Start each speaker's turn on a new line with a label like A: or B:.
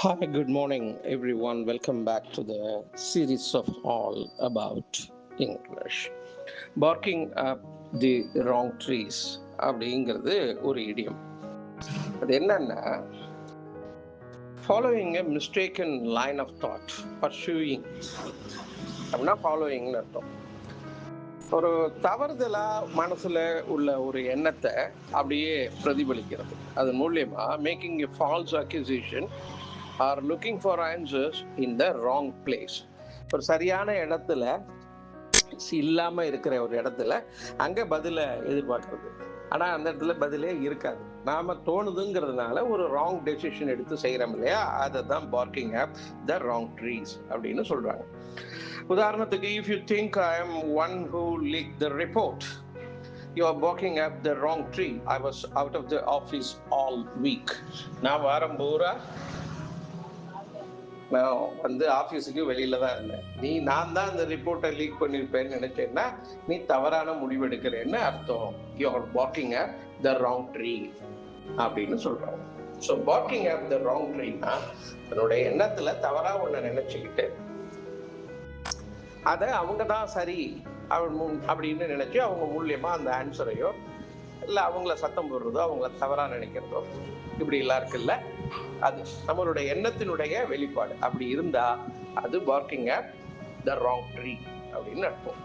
A: Hi, good morning, everyone. Welcome back to the series of all about English. Barking up the wrong trees அப்படிங்கிறது ஒரு இடியம். அது என்னன்னா, following a mistaken line of thought, pursuing அப்படின்னா ஃபாலோயிங்னு அர்த்தம். ஒரு தவறுதலா மனசுல உள்ள ஒரு எண்ணத்தை அப்படியே பிரதிபலிக்கிறது. அதன் மூலியமா making a falls accusation are looking for answers in the wrong place. ஒரு சரியான இடத்துல இல்லாம இருக்கிற ஒரு இடத்துல அங்க பதில எதிர்பார்க்கறது. ஆனா அந்த இடத்துல பதிலே இருக்காது. நாம தோணுதுங்கிறதுனால ஒரு ராங் டெசிஷன் எடுத்து செய்யறோம் இல்லையா, அதை தான் barking up the wrong trees அப்படின்னு சொல்றாங்க. உதாரணத்துக்கு, if you think I am one who leak the report, you are barking up the wrong tree. I was out of the office all week. நான் வாரம் பூரா நான் ஆஃபீஸுக்கு வெளியில தான் இருந்தேன். நான் தான் அந்த ரிப்போர்ட்டை லீக் பண்ணியிருப்பேன்னு நினைச்சேன்னா நீ தவறான முடிவு எடுக்கிறேன்னு அர்த்தம். You are barking up the wrong tree அப்படின்னு சொல்றாங்க. So barking up the wrong ட்ரீனா தன்னுடைய எண்ணத்துல தவறா ஒண்ணு நினைச்சுக்கிட்டு அதை அவங்க தான் சரி அப்படின்னு நினைச்சு அவங்க மூலியமா அந்த ஆன்சரையோ இல்ல அவங்கள சத்தம் போடுறதோ அவங்கள தவறா நினைக்கிறதோ இப்படி எல்லாம் இருக்குல்ல, அது நம்மளுடைய எண்ணத்தினுடைய வெளிப்பாடு. அப்படி இருந்தா அது parking at the wrong tree அப்படின்னு அர்த்தம்.